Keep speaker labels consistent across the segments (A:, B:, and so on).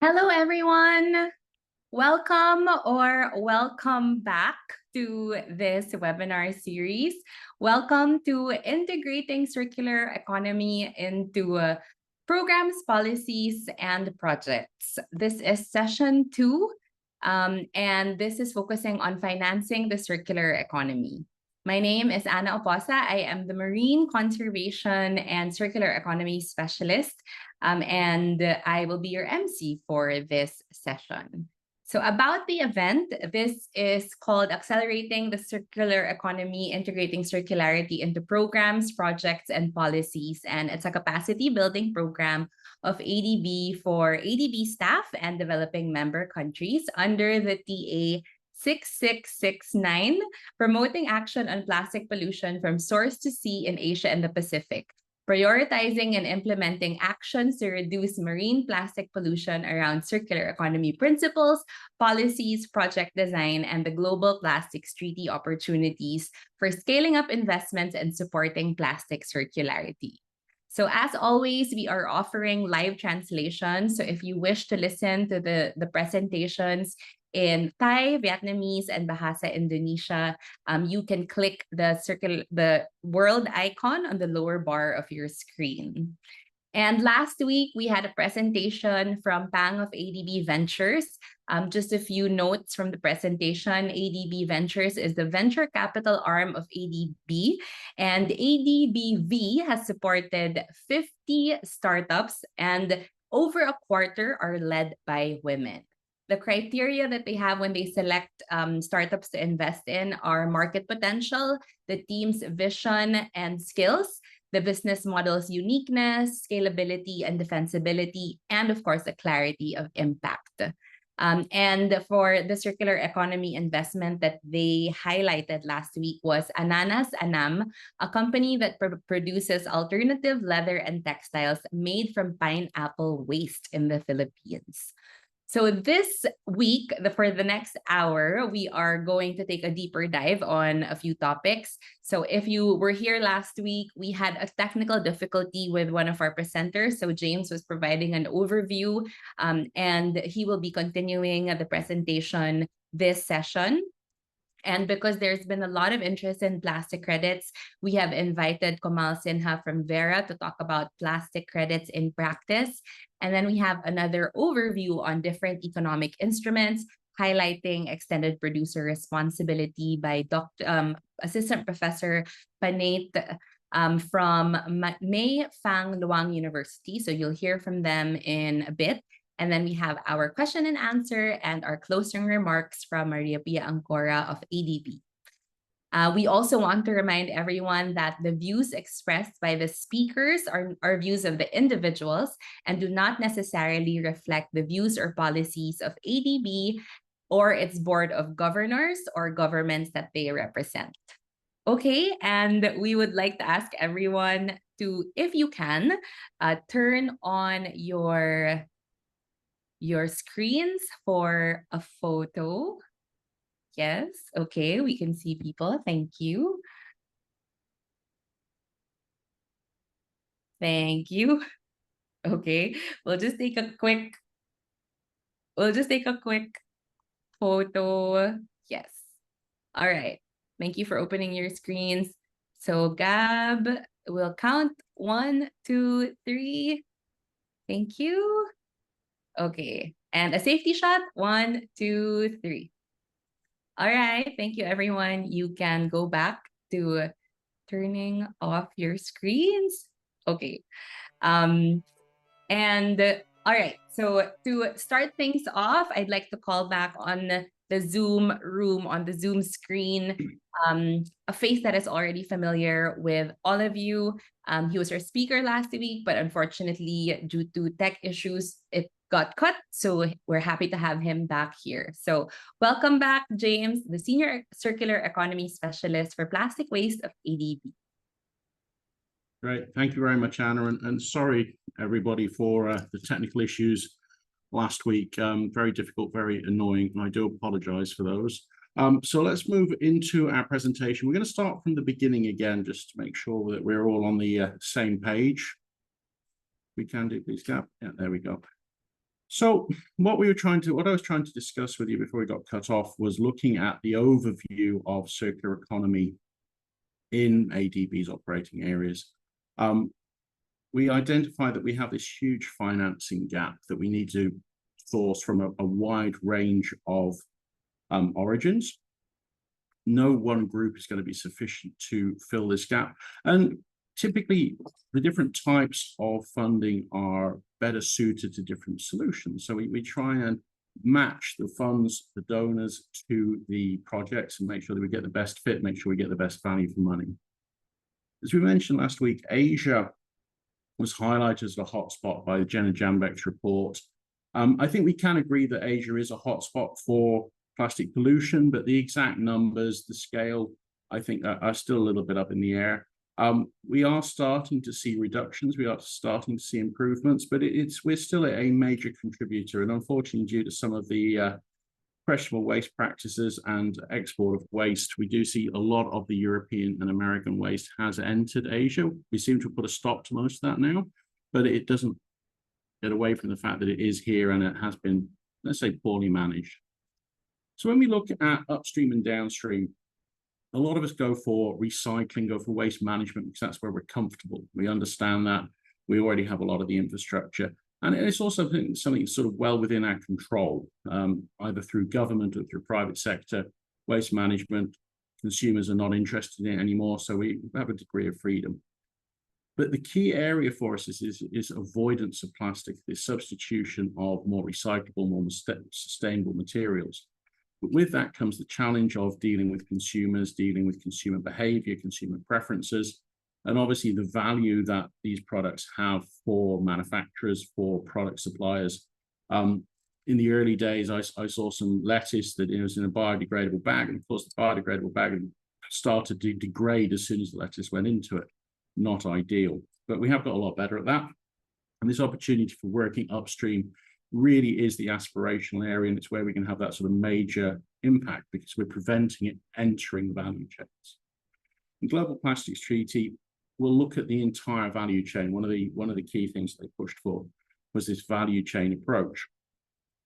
A: Hello, everyone. Welcome back to this webinar series. Welcome to Integrating Circular Economy into Programs, Policies, and Projects. This is session 2, and this is focusing on financing the circular economy. My name is Ana Oposa. I am the Marine Conservation and Circular Economy Specialist, and I will be your MC for this session. So about the event, this is called Accelerating the Circular Economy, Integrating Circularity into Programs, Projects, and Policies. And it's a capacity building program of ADB for ADB staff and developing member countries under the TA 6669, promoting action on plastic pollution from source to sea in Asia and the Pacific, prioritizing and implementing actions to reduce marine plastic pollution around circular economy principles, policies, project design, and the global plastics treaty opportunities for scaling up investments and supporting plastic circularity. So as always, we are offering live translation. So if you wish to listen to the presentations in Thai, Vietnamese, and Bahasa Indonesia, you can click the world icon on the lower bar of your screen. And last week, we had a presentation from Pang of ADB Ventures. Just a few notes from the presentation. ADB Ventures is the venture capital arm of ADB, and ADBV has supported 50 startups, and over a quarter are led by women. The criteria that they have when they select startups to invest in are market potential, the team's vision and skills, the business model's uniqueness, scalability and defensibility, and of course, the clarity of impact. And for the circular economy investment that they highlighted last week was Ananas Anam, a company that produces alternative leather and textiles made from pineapple waste in the Philippines. So this week, for the next hour, we are going to take a deeper dive on a few topics. So if you were here last week, we had a technical difficulty with one of our presenters. So James was providing an overview, and he will be continuing the presentation this session. And because there's been a lot of interest in plastic credits, we have invited Komal Sinha from Vera to talk about plastic credits in practice. And then we have another overview on different economic instruments, highlighting extended producer responsibility by Assistant Professor Panate from May Fang Luang University. So you'll hear from them in a bit. And then we have our question and answer and our closing remarks from Maria Pia Ancora of ADB. We also want to remind everyone that the views expressed by the speakers are views of the individuals and do not necessarily reflect the views or policies of ADB or its board of governors or governments that they represent. Okay, and we would like to ask everyone to, if you can, turn on your screens for a photo. Yes, okay, we can see people. Thank you. Thank you. Okay, we'll just take a quick photo. Yes. All right. Thank you for opening your screens. So Gab, we'll count 1, 2, 3. Thank you. Okay, and a safety shot. 1, 2, 3. All right, thank you, everyone. You can go back to turning off your screens. Okay, and all right, so to start things off, I'd like to call back on the Zoom room, on the Zoom screen, a face that is already familiar with all of you. He was our speaker last week, but unfortunately, due to tech issues, it got cut. So we're happy to have him back here. So welcome back, James, the Senior Circular Economy Specialist for Plastic Waste of ADB.
B: Great. Thank you very much, Anna. And sorry, everybody, for the technical issues last week. Very difficult, very annoying. And I do apologize for those. So let's move into our presentation. We're going to start from the beginning again, just to make sure that we're all on the same page. We can do, please, Gab. Yeah, there we go. So what I was trying to discuss with you before we got cut off was looking at the overview of circular economy in ADB's operating areas. We identified that we have this huge financing gap that we need to source from a wide range of origins. No one group is going to be sufficient to fill this gap. And typically, the different types of funding are better suited to different solutions. So we try and match the funds, the donors to the projects and make sure that we get the best fit, make sure we get the best value for money. As we mentioned last week, Asia was highlighted as a hotspot by the Jenna Jambek's report. I think we can agree that Asia is a hotspot for plastic pollution, but the exact numbers, the scale, I think are still a little bit up in the air. We are starting to see reductions. We are starting to see improvements, but we're still a major contributor. And unfortunately, due to some of the questionable waste practices and export of waste, we do see a lot of the European and American waste has entered Asia. We seem to have put a stop to most of that now, but it doesn't get away from the fact that it is here and it has been, let's say, poorly managed. So when we look at upstream and downstream, a lot of us go for recycling, go for waste management, because that's where we're comfortable. We understand that. We already have a lot of the infrastructure. And it's also something sort of well within our control, either through government or through private sector. Waste management, consumers are not interested in it anymore, so we have a degree of freedom. But the key area for us is avoidance of plastic, the substitution of more recyclable, more sustainable materials. But with that comes the challenge of dealing with consumers, dealing with consumer behavior, consumer preferences, and obviously the value that these products have for manufacturers, for product suppliers. In the early days, I saw some lettuce that was in a biodegradable bag, and of course the biodegradable bag started to degrade as soon as the lettuce went into it. Not ideal, but we have got a lot better at that. And this opportunity for working upstream really is the aspirational area, and it's where we can have that sort of major impact because we're preventing it entering value chains. The Global Plastics Treaty will look at the entire value chain. One of the key things they pushed for was this value chain approach.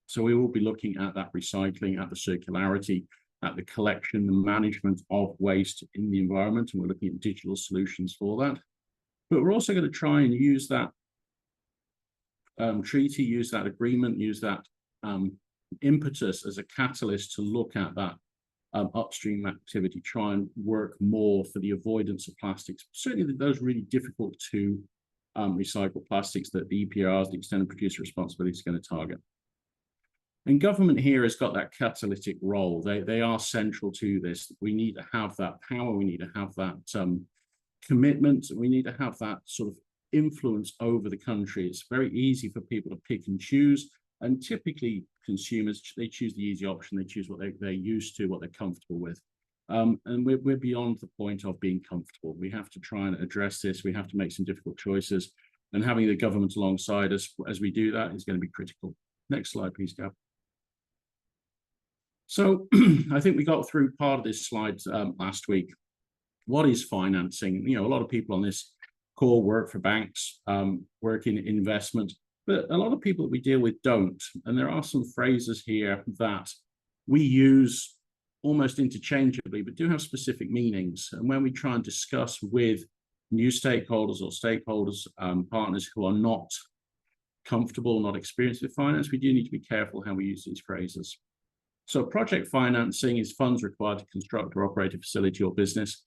B: So we will be looking at that recycling, at the circularity, at the collection, the management of waste in the environment, and we're looking at digital solutions for that. But we're also going to try and use that treaty, use that agreement, use that impetus as a catalyst to look at that upstream activity, try and work more for the avoidance of plastics, certainly those really difficult to recycle plastics that the EPRs, the extended producer responsibility, is going to target. And government here has got that catalytic role. They are central to this. We need to have that power. We need to have that commitment. We need to have that sort of influence over the country. It's very easy for people to pick and choose. And typically consumers, they choose the easy option. They choose what they're used to, what they're comfortable with. And we're beyond the point of being comfortable. We have to try and address this. We have to make some difficult choices. And having the government alongside us as we do that is going to be critical. Next slide, please, Gab. So I think we got through part of this slide last week. What is financing? A lot of people on this call work for banks, work in investment, but a lot of people that we deal with don't. And there are some phrases here that we use almost interchangeably, but do have specific meanings. And when we try and discuss with new stakeholders or stakeholders, partners who are not comfortable, not experienced with finance, we do need to be careful how we use these phrases. So project financing is funds required to construct or operate a facility or business.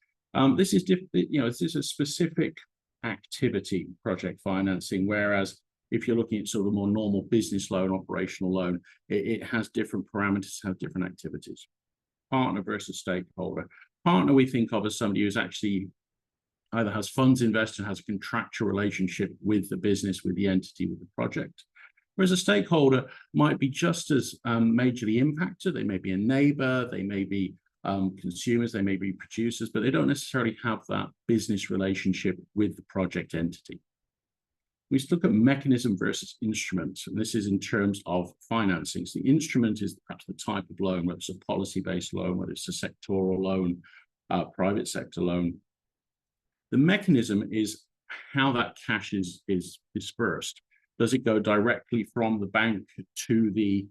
B: This is this is a specific activity, project financing, whereas if you're looking at sort of a more normal business loan, operational loan, it has different parameters, has different activities. Partner versus stakeholder. Partner we think of as somebody who's actually either has funds invested, has a contractual relationship with the business, with the entity, with the project. Whereas a stakeholder might be just as majorly impacted. They may be a neighbor, they may be consumers, they may be producers, but they don't necessarily have that business relationship with the project entity. We look at mechanism versus instrument, and this is in terms of financing. So the instrument is perhaps the type of loan, whether it's a policy-based loan, whether it's a sectoral loan, private sector loan. The mechanism is how that cash is dispersed. Does it go directly from the bank to the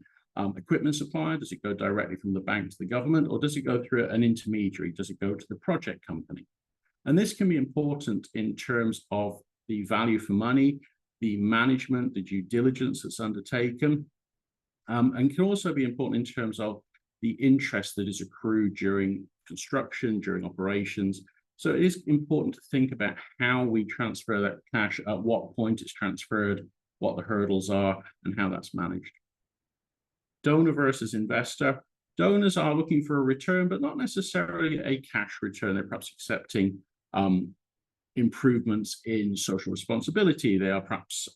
B: equipment supplier? Does it go directly from the bank to the government? Or does it go through an intermediary? Does it go to the project company? And this can be important in terms of the value for money, the management, the due diligence that's undertaken, and can also be important in terms of the interest that is accrued during construction, during operations. So it is important to think about how we transfer that cash, at what point it's transferred, what the hurdles are, and how that's managed. Donor versus investor. Donors are looking for a return, but not necessarily a cash return. They're perhaps accepting improvements in social responsibility. They are perhaps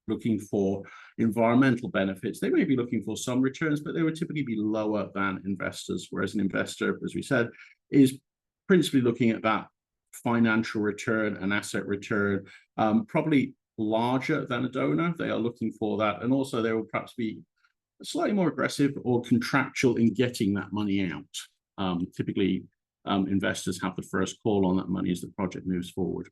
B: looking for environmental benefits. They may be looking for some returns, but they would typically be lower than investors, whereas an investor, as we said, is principally looking at that financial return and asset return, probably larger than a donor. They are looking for that, and also they will perhaps be slightly more aggressive or contractual in getting that money out. Typically, investors have the first call on that money as the project moves forward.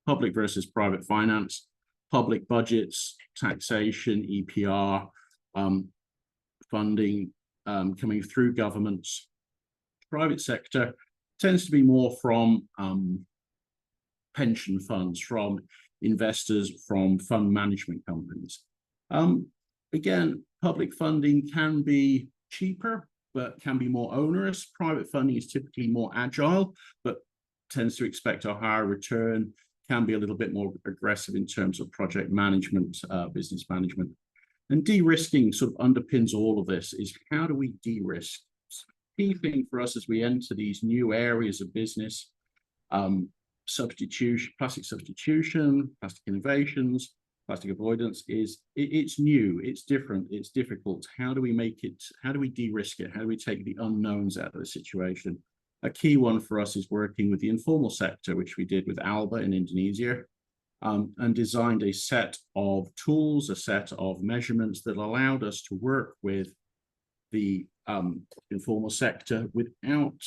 B: Public versus private finance. Public budgets, taxation, EPR, funding coming through governments. Private sector tends to be more from pension funds, from investors, from fund management companies. Again, public funding can be cheaper, but can be more onerous. Private funding is typically more agile, but tends to expect a higher return, can be a little bit more aggressive in terms of project management, business management. And de-risking sort of underpins all of this. Is how do we de-risk? Key thing for us as we enter these new areas of business, substitution, plastic substitution, plastic innovations, plastic avoidance, is it's new, it's different, it's difficult. How do we make it, how do we de-risk it? How do we take the unknowns out of the situation? A key one for us is working with the informal sector, which we did with Alba in Indonesia, and designed a set of tools, a set of measurements that allowed us to work with the informal sector without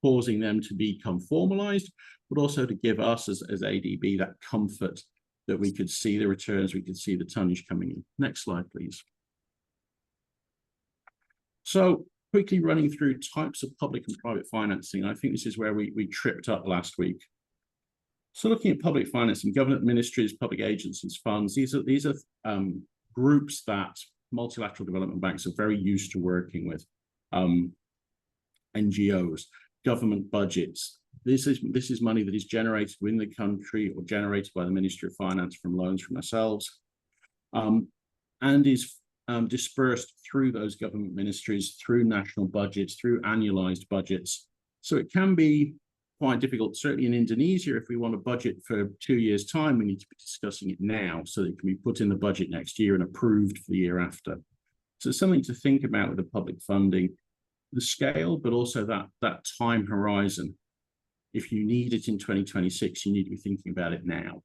B: causing them to become formalized, but also to give us as ADB that comfort that we could see the returns, we could see the tonnage coming in. Next slide, please. So quickly running through types of public and private financing. I think this is where we tripped up last week. So looking at public financing, government ministries, public agencies, funds, these are groups that multilateral development banks are very used to working with. NGOs, government budgets. This is money that is generated within the country or generated by the Ministry of Finance from loans from ourselves, and is dispersed through those government ministries, through national budgets, through annualized budgets. So it can be quite difficult, certainly in Indonesia. If we want a budget for 2 years' time, we need to be discussing it now so that it can be put in the budget next year and approved for the year after. So it's something to think about with the public funding, the scale, but also that time horizon. If you need it in 2026, you need to be thinking about it now.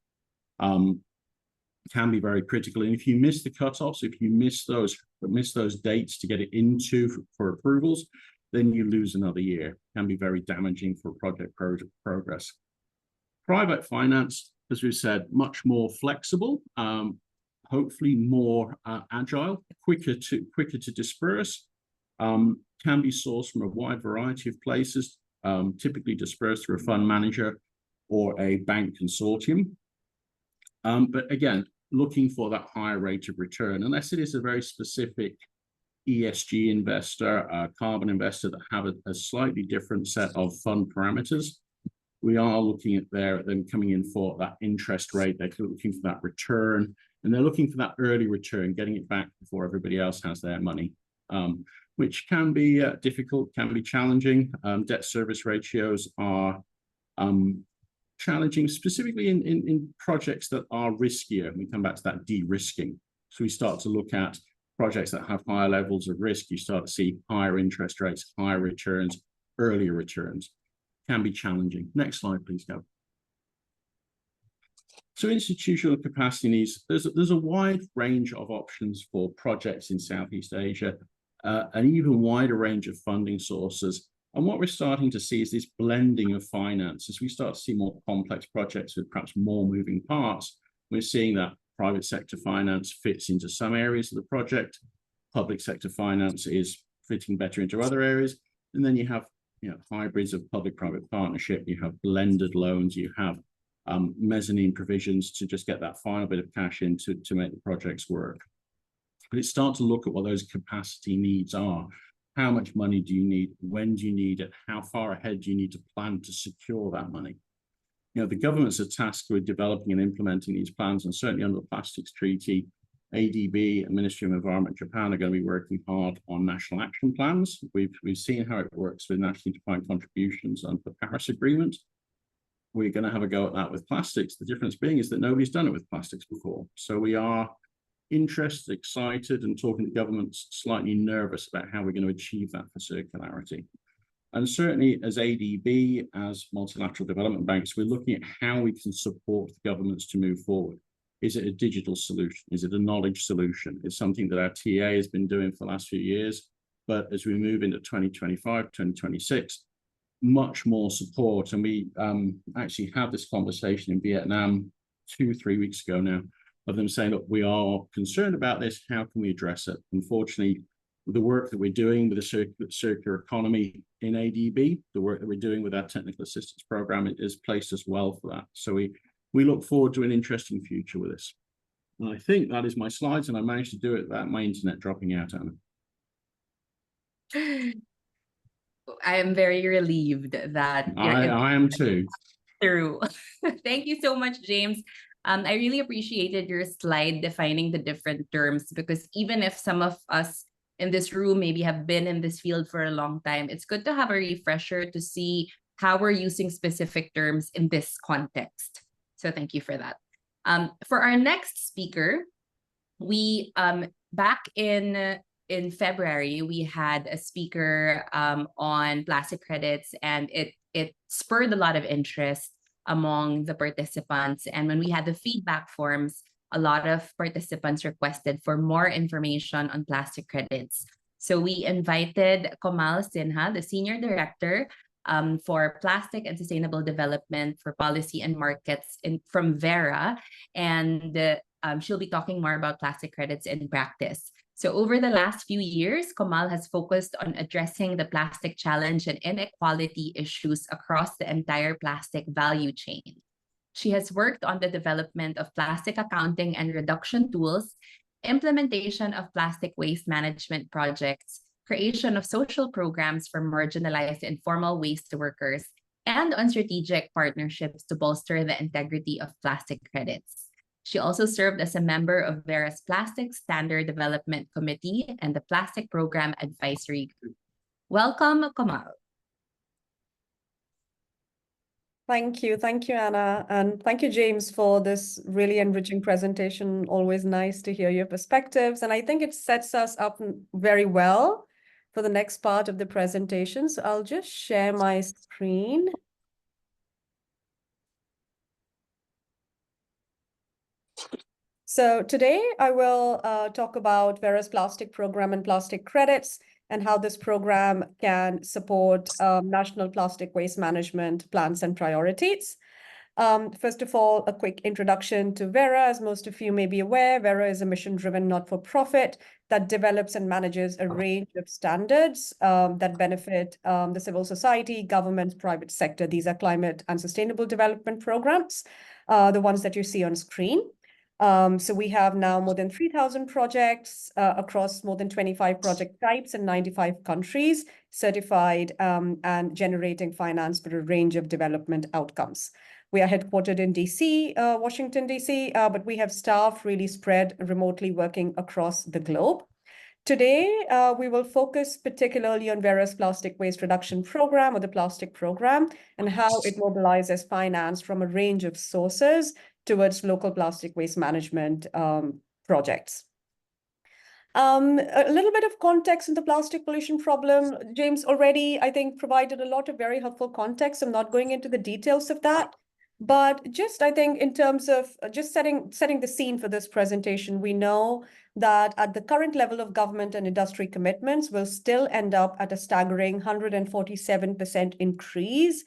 B: Can be very critical. And if you miss the cutoffs, if you miss those dates to get it into for approvals, then you lose another year. Can be very damaging for project progress. Private finance, as we've said, much more flexible, hopefully more agile, quicker to disperse, can be sourced from a wide variety of places, typically dispersed through a fund manager or a bank consortium. But again, looking for that higher rate of return, unless it is a very specific ESG investor, a carbon investor that have a slightly different set of fund parameters. We are looking at them coming in for that interest rate. They're looking for that return, and they're looking for that early return, getting it back before everybody else has their money, which can be difficult, can be challenging. Debt service ratios are challenging, specifically in projects that are riskier. We come back to that de-risking. So we start to look at projects that have higher levels of risk. You start to see higher interest rates, higher returns, earlier returns. Can be challenging. Next slide, please, go. So institutional capacity needs, there's a wide range of options for projects in Southeast Asia, an even wider range of funding sources. And what we're starting to see is this blending of finance. As we start to see more complex projects with perhaps more moving parts, We're seeing that private sector finance fits into some areas of the project. Public sector finance is fitting better into other areas. And then you have hybrids of public-private partnership. You have blended loans. You have mezzanine provisions to just get that final bit of cash in to make the projects work. But it's start to look at what those capacity needs are. How much money do you need? When do you need it? How far ahead do you need to plan to secure that money? The governments are tasked with developing and implementing these plans, and certainly under the Plastics Treaty, ADB and Ministry of Environment Japan are going to be working hard on national action plans. We've seen how it works with nationally defined contributions under the Paris Agreement. We're going to have a go at that with plastics. The difference being is that nobody's done it with plastics before. So we are interested, excited, and talking to governments slightly nervous about how we're going to achieve that for circularity. And certainly as ADB, as multilateral development banks, we're looking at how we can support the governments to move forward. Is it a digital solution? Is it a knowledge solution? It's something that our TA has been doing for the last few years. But as we move into 2025, 2026, much more support. And we actually had this conversation in Vietnam 2-3 weeks ago now, of them saying, look, we are concerned about this. How can we address it? Unfortunately, the work that we're doing with the circular economy in ADB, the work that we're doing with our technical assistance program is placed us well for that. So we look forward to an interesting future with this. And I think that is my slides, and I managed to do it without my internet dropping out, Anna.
A: I am very relieved that
B: I am too.
A: Through. Thank you so much, James. I really appreciated your slide defining the different terms, because even if some of us in this room maybe have been in this field for a long time, it's good to have a refresher to see how we're using specific terms in this context. So thank you for that. For our next speaker, we back in February, we had a speaker on plastic credits, and it spurred a lot of interest among the participants. And when we had the feedback forms, a lot of participants requested for more information on plastic credits. So we invited Komal Sinha, the Senior Director for Plastic and Sustainable Development for Policy and Markets from Vera. And she'll be talking more about plastic credits in practice. So over the last few years, Komal has focused on addressing the plastic challenge and inequality issues across the entire plastic value chain. She has worked on the development of plastic accounting and reduction tools, implementation of plastic waste management projects, creation of social programs for marginalized informal waste workers, and on strategic partnerships to bolster the integrity of plastic credits. She also served as a member of Vera's Plastic Standard Development Committee and the Plastic Program Advisory Group. Welcome, Komal.
C: Thank you, Anna, and thank you, James, for this really enriching presentation. Always nice to hear your perspectives, and I think it sets us up very well for the next part of the presentation. So I'll just share my screen. So today I will talk about Vera's plastic program and plastic credits, and how this program can support national plastic waste management plans and priorities. First of all, a quick introduction to Vera. As most of you may be aware, Vera is a mission-driven not-for-profit that develops and manages a range of standards that benefit the civil society, government, private sector. These are climate and sustainable development programs, the ones that you see on screen. So we have now more than 3,000 projects across more than 25 project types in 95 countries, certified and generating finance for a range of development outcomes. We are headquartered in DC, Washington, DC, but we have staff really spread remotely working across the globe. Today, we will focus particularly on Vera's plastic waste reduction program, or the plastic program, and how it mobilizes finance from a range of sources towards local plastic waste management projects. A little bit of context in the plastic pollution problem. James already, I think, provided a lot of very helpful context. I'm not going into the details of that, but just, I think, in terms of just setting the scene for this presentation, we know that at the current level of government and industry commitments, we'll still end up at a staggering 147% increase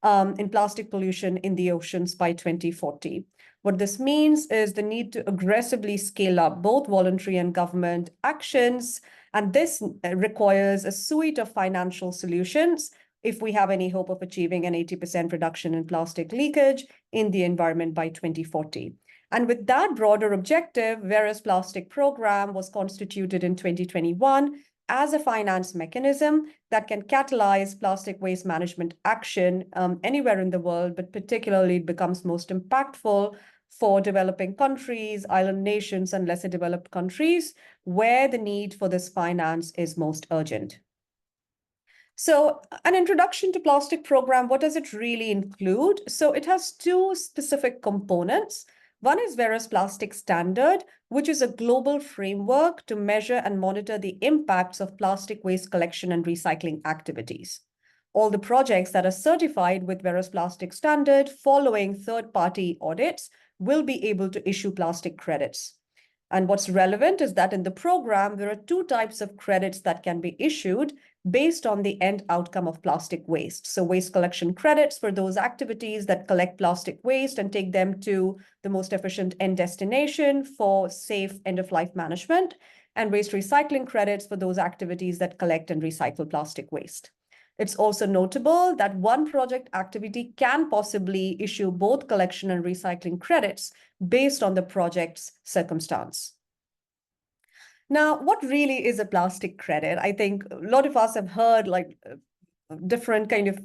C: in plastic pollution in the oceans by 2040. What this means is the need to aggressively scale up both voluntary and government actions, and this requires a suite of financial solutions if we have any hope of achieving an 80% reduction in plastic leakage in the environment by 2040. And with that broader objective, Vera's plastic program was constituted in 2021 as a finance mechanism that can catalyze plastic waste management action anywhere in the world, but particularly it becomes most impactful for developing countries, island nations, and lesser developed countries, where the need for this finance is most urgent. So an introduction to plastic program, what does it really include? So it has two specific components. One is Vera's Plastic Standard, which is a global framework to measure and monitor the impacts of plastic waste collection and recycling activities. All the projects that are certified with Vera's Plastic Standard following third-party audits will be able to issue plastic credits. And what's relevant is that in the program, there are two types of credits that can be issued based on the end outcome of plastic waste. So waste collection credits for those activities that collect plastic waste and take them to the most efficient end destination for safe end-of-life management, and waste recycling credits for those activities that collect and recycle plastic waste. It's also notable that one project activity can possibly issue both collection and recycling credits based on the project's circumstance. Now, what really is a plastic credit? I think a lot of us have heard like different kind of,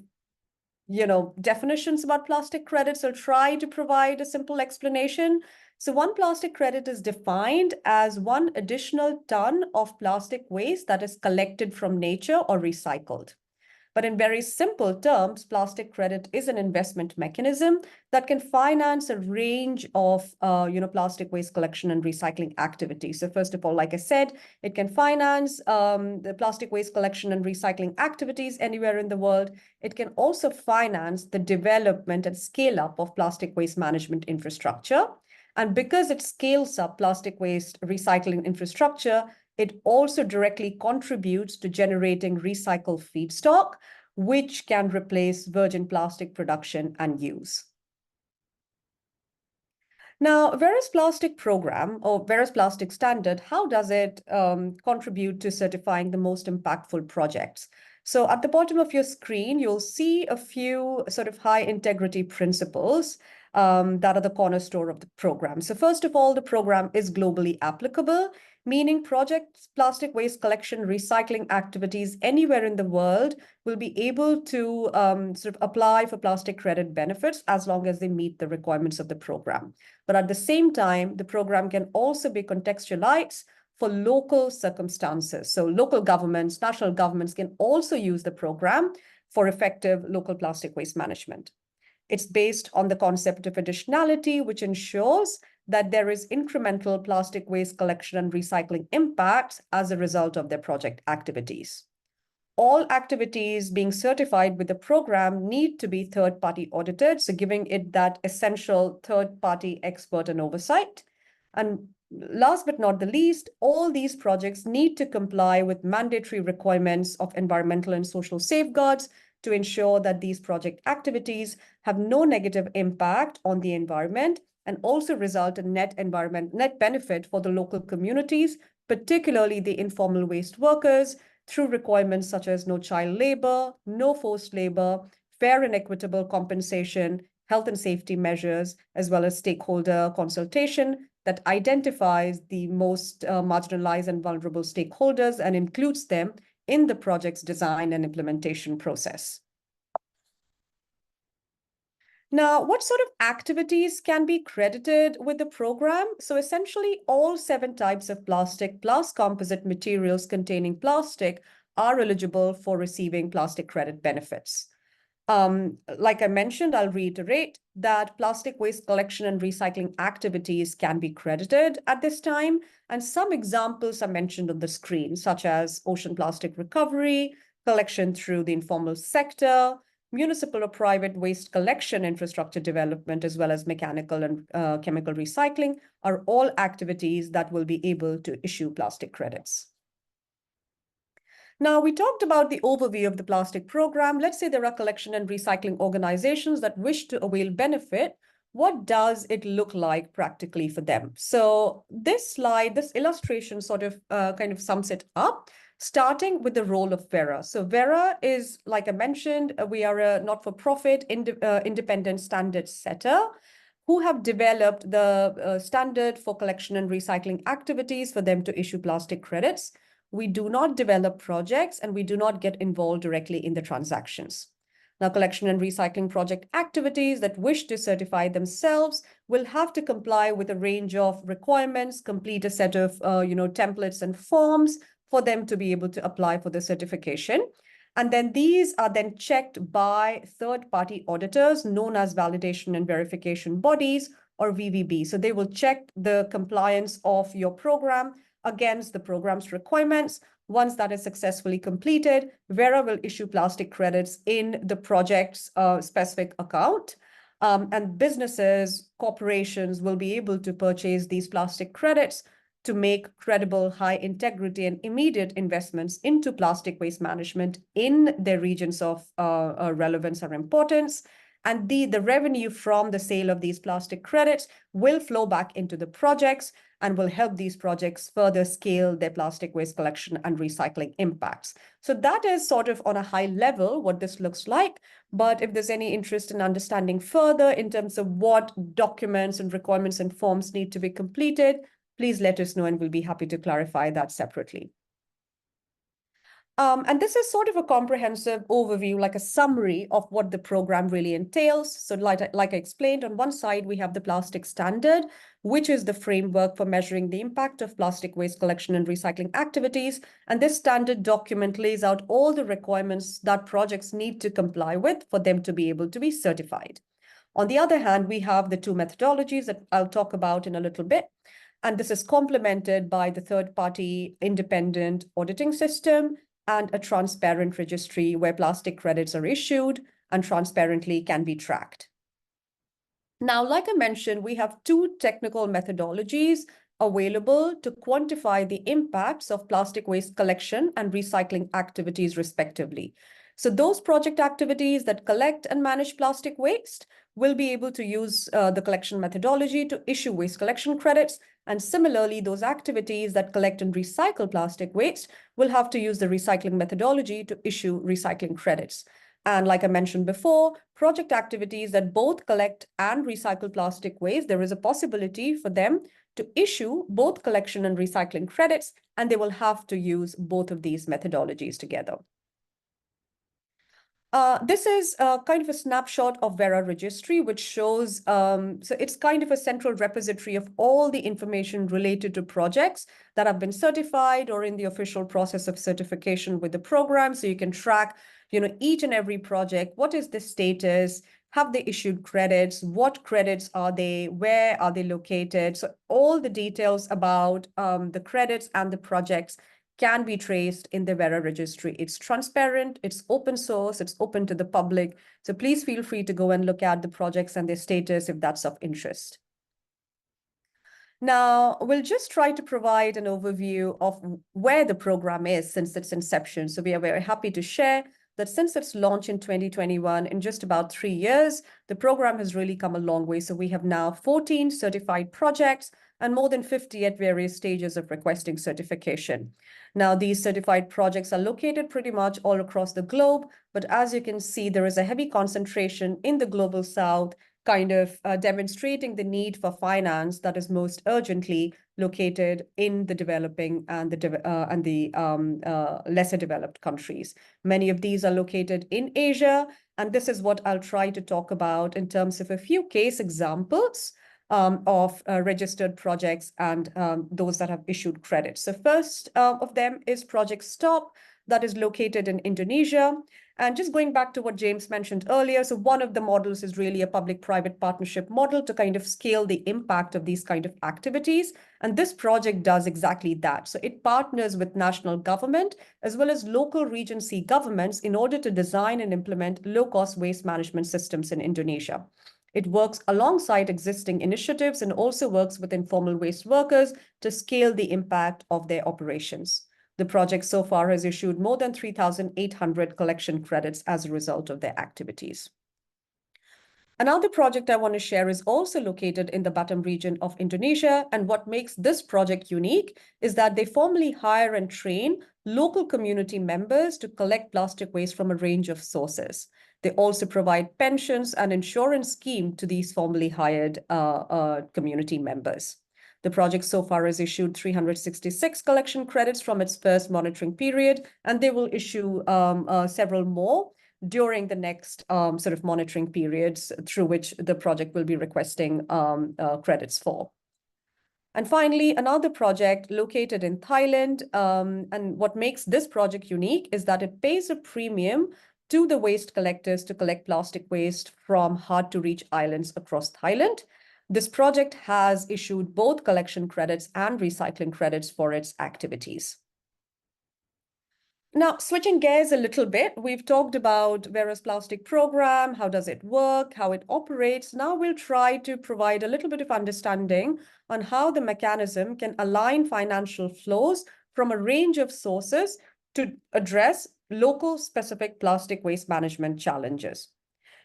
C: definitions about plastic credits. I'll try to provide a simple explanation. So one plastic credit is defined as one additional ton of plastic waste that is collected from nature or recycled. But in very simple terms, plastic credit is an investment mechanism that can finance a range of plastic waste collection and recycling activities. So first of all, like I said, it can finance the plastic waste collection and recycling activities anywhere in the world. It can also finance the development and scale up of plastic waste management infrastructure. And because it scales up plastic waste recycling infrastructure, it also directly contributes to generating recycled feedstock, which can replace virgin plastic production and use. Now, Vera's Plastic Program, or Vera's Plastic Standard, how does it contribute to certifying the most impactful projects? So at the bottom of your screen, you'll see a few sort of high integrity principles that are the cornerstone of the program. So first of all, the program is globally applicable, meaning projects, plastic waste collection, recycling activities anywhere in the world will be able to sort of apply for plastic credit benefits as long as they meet the requirements of the program. But at the same time, the program can also be contextualized for local circumstances. So local governments, national governments can also use the program for effective local plastic waste management. It's based on the concept of additionality, which ensures that there is incremental plastic waste collection and recycling impacts as a result of their project activities. All activities being certified with the program need to be third-party audited, so giving it that essential third-party expert and oversight. And last but not the least, all these projects need to comply with mandatory requirements of environmental and social safeguards to ensure that these project activities have no negative impact on the environment and also result in net benefit for the local communities, particularly the informal waste workers, through requirements such as no child labor, no forced labor, fair and equitable compensation, health and safety measures, as well as stakeholder consultation that identifies the most marginalized and vulnerable stakeholders and includes them in the project's design and implementation process. Now, what sort of activities can be credited with the program? So essentially, all 7 types of plastic plus composite materials containing plastic are eligible for receiving plastic credit benefits. Like I mentioned, I'll reiterate that plastic waste collection and recycling activities can be credited at this time. And some examples are mentioned on the screen, such as ocean plastic recovery, collection through the informal sector, municipal or private waste collection infrastructure development, as well as mechanical and chemical recycling are all activities that will be able to issue plastic credits. Now, we talked about the overview of the plastic program. Let's say there are collection and recycling organizations that wish to avail benefit what does it look like practically for them? So this slide, this illustration sort of kind of sums it up, starting with the role of Vera. So Vera is, like I mentioned, we are a not-for-profit independent standard setter who have developed the standard for collection and recycling activities for them to issue plastic credits. We do not develop projects and we do not get involved directly in the transactions. Now, collection and recycling project activities that wish to certify themselves will have to comply with a range of requirements, complete a set of templates and forms for them to be able to apply for the certification. And then these are then checked by third-party auditors known as validation and verification bodies, or VVB. So they will check the compliance of your program against the program's requirements. Once that is successfully completed, Vera will issue plastic credits in the project's specific account. And businesses, corporations will be able to purchase these plastic credits to make credible, high integrity and immediate investments into plastic waste management in their regions of relevance or importance. And the revenue from the sale of these plastic credits will flow back into the projects and will help these projects further scale their plastic waste collection and recycling impacts. So that is sort of on a high level what this looks like. But if there's any interest in understanding further in terms of what documents and requirements and forms need to be completed, please let us know and we'll be happy to clarify that separately. And this is sort of a comprehensive overview, like a summary of what the program really entails. So like I explained, on one side, we have the plastic standard, which is the framework for measuring the impact of plastic waste collection and recycling activities. And this standard document lays out all the requirements that projects need to comply with for them to be able to be certified. On the other hand, we have the two methodologies that I'll talk about in a little bit. And this is complemented by the third-party independent auditing system and a transparent registry where plastic credits are issued and transparently can be tracked. Now, like I mentioned, we have two technical methodologies available to quantify the impacts of plastic waste collection and recycling activities, respectively. So those project activities that collect and manage plastic waste will be able to use the collection methodology to issue waste collection credits. And similarly, those activities that collect and recycle plastic waste will have to use the recycling methodology to issue recycling credits. And like I mentioned before, project activities that both collect and recycle plastic waste, there is a possibility for them to issue both collection and recycling credits, and they will have to use both of these methodologies together. This is kind of a snapshot of Vera Registry, which shows, so it's kind of a central repository of all the information related to projects that have been certified or in the official process of certification with the program. So you can track, each and every project, what is the status, have they issued credits, what credits are they, where are they located? So all the details about the credits and the projects can be traced in the Vera registry. It's transparent, it's open source, it's open to the public. So please feel free to go and look at the projects and their status if that's of interest. Now, we'll just try to provide an overview of where the program is since its inception. So we are very happy to share that since its launch in 2021, in just about 3 years, the program has really come a long way. So we have now 14 certified projects and more than 50 at various stages of requesting certification. Now, these certified projects are located pretty much all across the globe, but as you can see, there is a heavy concentration in the global south, kind of demonstrating the need for finance that is most urgently located in the developing and the lesser developed countries. Many of these are located in Asia, and this is what I'll try to talk about in terms of a few case examples of registered projects and those that have issued credits. So first of them is Project Stop, that is located in Indonesia. And just going back to what James mentioned earlier, so one of the models is really a public-private partnership model to kind of scale the impact of these kind of activities. And this project does exactly that. So it partners with national government as well as local Regency governments in order to design and implement low-cost waste management systems in Indonesia. It works alongside existing initiatives and also works with informal waste workers to scale the impact of their operations. The project so far has issued more than 3,800 collection credits as a result of their activities. Another project I want to share is also located in the Batam region of Indonesia. And what makes this project unique is that they formally hire and train local community members to collect plastic waste from a range of sources. They also provide pensions and insurance scheme to these formally hired community members. The project so far has issued 366 collection credits from its first monitoring period, and they will issue several more during the next sort of monitoring periods through which the project will be requesting credits for. And finally, another project located in Thailand, and what makes this project unique is that it pays a premium to the waste collectors to collect plastic waste from hard-to-reach islands across Thailand. This project has issued both collection credits and recycling credits for its activities. Now, switching gears a little bit, we've talked about Vera's plastic program, how does it work, how it operates. Now we'll try to provide a little bit of understanding on how the mechanism can align financial flows from a range of sources to address local specific plastic waste management challenges.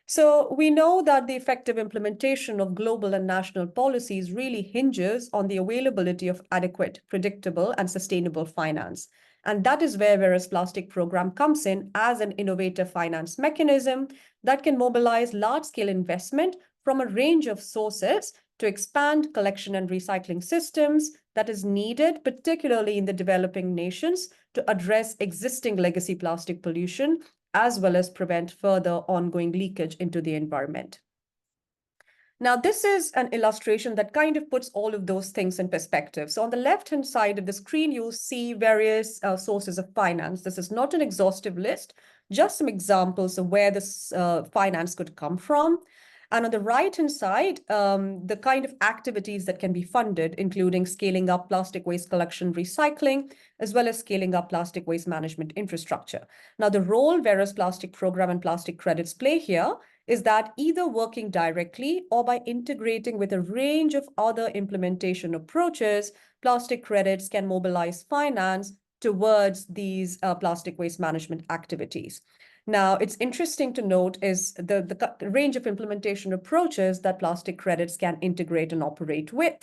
C: So we know that the effective implementation of global and national policies really hinges on the availability of adequate, predictable, and sustainable finance. And that is where Vera's plastic program comes in as an innovative finance mechanism that can mobilize large-scale investment from a range of sources to expand collection and recycling systems that is needed, particularly in the developing nations, to address existing legacy plastic pollution, as well as prevent further ongoing leakage into the environment. Now, this is an illustration that kind of puts all of those things in perspective. So on the left-hand side of the screen, you'll see various sources of finance. This is not an exhaustive list, just some examples of where this finance could come from. And on the right-hand side, the kind of activities that can be funded, including scaling up plastic waste collection recycling, as well as scaling up plastic waste management infrastructure. Now, the role Vera's plastic program and plastic credits play here is that either working directly or by integrating with a range of other implementation approaches, plastic credits can mobilize finance towards these plastic waste management activities. Now, it's interesting to note is the range of implementation approaches that plastic credits can integrate and operate with.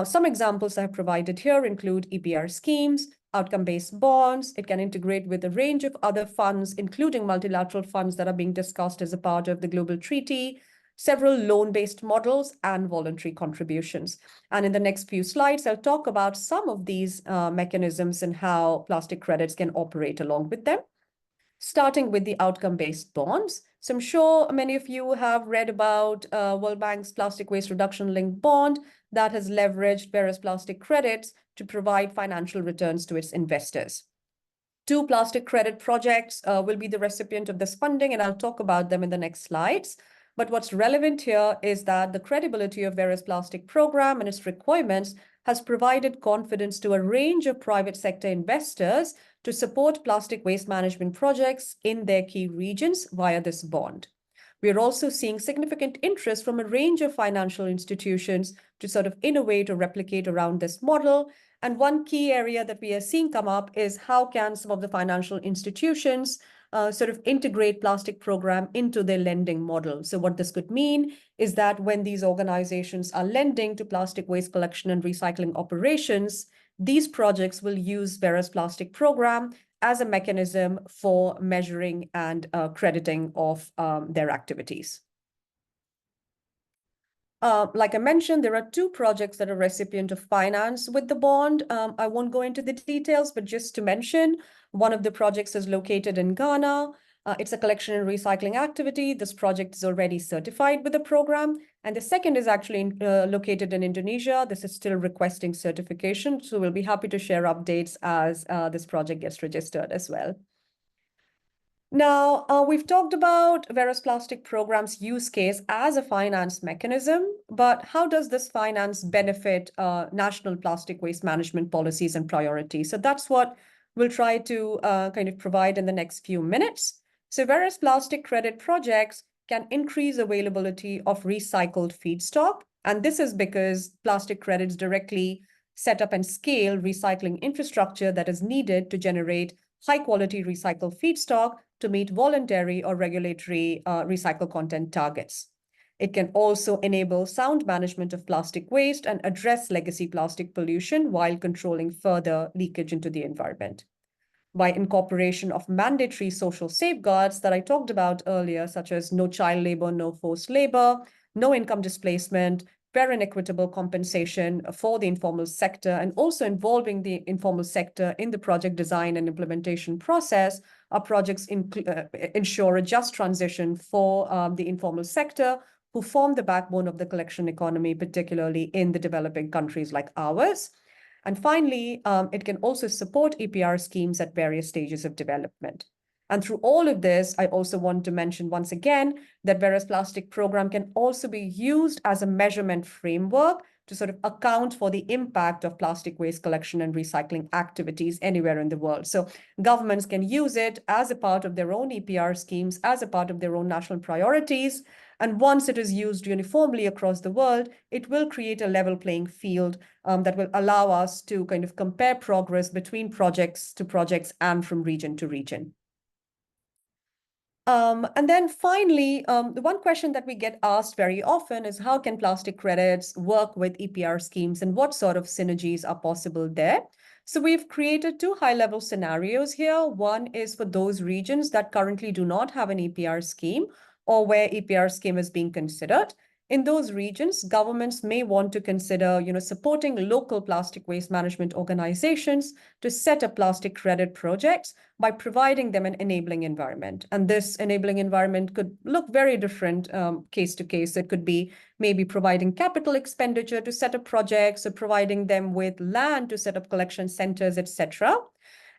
C: Some examples I have provided here include EPR schemes, outcome-based bonds. It can integrate with a range of other funds, including multilateral funds that are being discussed as a part of the global treaty, several loan-based models, and voluntary contributions. And in the next few slides, I'll talk about some of these mechanisms and how plastic credits can operate along with them. Starting with the outcome-based bonds. So I'm sure many of you have read about World Bank's plastic waste reduction linked bond that has leveraged Vera's plastic credits to provide financial returns to its investors. 2 plastic credit projects will be the recipient of this funding, and I'll talk about them in the next slides. But what's relevant here is that the credibility of Vera's plastic program and its requirements has provided confidence to a range of private sector investors to support plastic waste management projects in their key regions via this bond. We are also seeing significant interest from a range of financial institutions to sort of innovate or replicate around this model. And one key area that we are seeing come up is how can some of the financial institutions sort of integrate plastic program into their lending model. So what this could mean is that when these organizations are lending to plastic waste collection and recycling operations, these projects will use Vera's plastic program as a mechanism for measuring and crediting of their activities. Like I mentioned, there are 2 projects that are recipient of finance with the bond. I won't go into the details, but just to mention, one of the projects is located in Ghana. It's a collection and recycling activity. This project is already certified with the program. And the second is actually located in Indonesia. This is still requesting certification. So we'll be happy to share updates as this project gets registered as well. Now, we've talked about Vera's plastic program's use case as a finance mechanism, but how does this finance benefit national plastic waste management policies and priorities? So that's what we'll try to kind of provide in the next few minutes. So Vera's plastic credit projects can increase availability of recycled feedstock. And this is because plastic credits directly set up and scale recycling infrastructure that is needed to generate high-quality recycled feedstock to meet voluntary or regulatory recycle content targets. It can also enable sound management of plastic waste and address legacy plastic pollution while controlling further leakage into the environment. By incorporation of mandatory social safeguards that I talked about earlier, such as no child labor, no forced labor, no income displacement, fair and equitable compensation for the informal sector, and also involving the informal sector in the project design and implementation process, our projects ensure a just transition for the informal sector, who form the backbone of the collection economy, particularly in the developing countries like ours. And finally, it can also support EPR schemes at various stages of development. And through all of this, I also want to mention once again that Vera's plastic program can also be used as a measurement framework to sort of account for the impact of plastic waste collection and recycling activities anywhere in the world. So governments can use it as a part of their own EPR schemes, as a part of their own national priorities. And once it is used uniformly across the world, it will create a level playing field that will allow us to kind of compare progress between projects to projects and from region to region. And then finally, the one question that we get asked very often is how can plastic credits work with EPR schemes and what sort of synergies are possible there? So we've created two high-level scenarios here. One is for those regions that currently do not have an EPR scheme or where EPR scheme is being considered. In those regions, governments may want to consider, supporting local plastic waste management organizations to set up plastic credit projects by providing them an enabling environment. And this enabling environment could look very different case to case. It could be maybe providing capital expenditure to set up projects or providing them with land to set up collection centers, etc.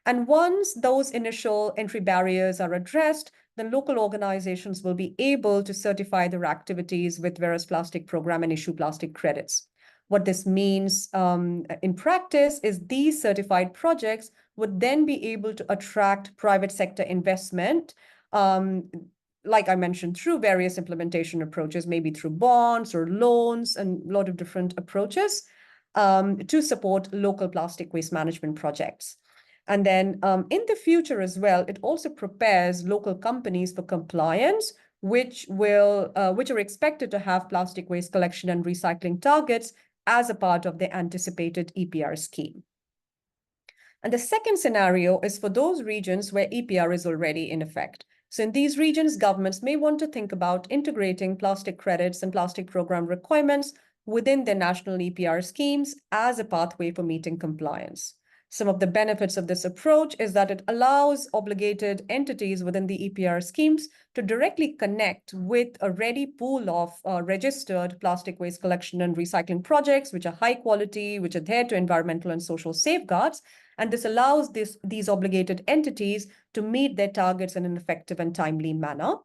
C: And once those initial entry barriers are addressed, then local organizations will be able to certify their activities with Vera's plastic program and issue plastic credits. What this means in practice is these certified projects would then be able to attract private sector investment, like I mentioned, through various implementation approaches, maybe through bonds or loans and a lot of different approaches to support local plastic waste management projects. And then in the future as well, it also prepares local companies for compliance, which are expected to have plastic waste collection and recycling targets as a part of the anticipated EPR scheme. And the second scenario is for those regions where EPR is already in effect. So in these regions, governments may want to think about integrating plastic credits and plastic program requirements within their national EPR schemes as a pathway for meeting compliance. Some of the benefits of this approach is that it allows obligated entities within the EPR schemes to directly connect with a ready pool of registered plastic waste collection and recycling projects, which are high quality, which adhere to environmental and social safeguards. And this allows these obligated entities to meet their targets in an effective and timely manner.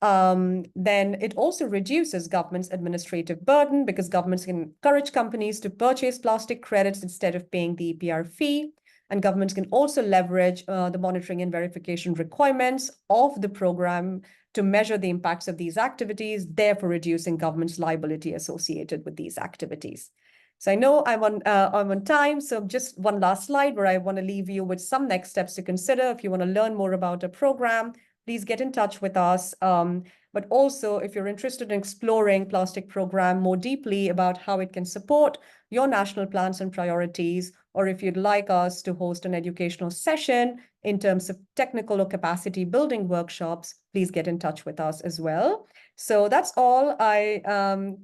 C: Then it also reduces government's administrative burden because governments can encourage companies to purchase plastic credits instead of paying the EPR fee. And governments can also leverage the monitoring and verification requirements of the program to measure the impacts of these activities, therefore reducing government's liability associated with these activities. So I know I'm on time, so just one last slide where I want to leave you with some next steps to consider. If you want to learn more about a program, please get in touch with us. But also, if you're interested in exploring plastic program more deeply about how it can support your national plans and priorities, or if you'd like us to host an educational session in terms of technical or capacity building workshops, please get in touch with us as well. So that's all. I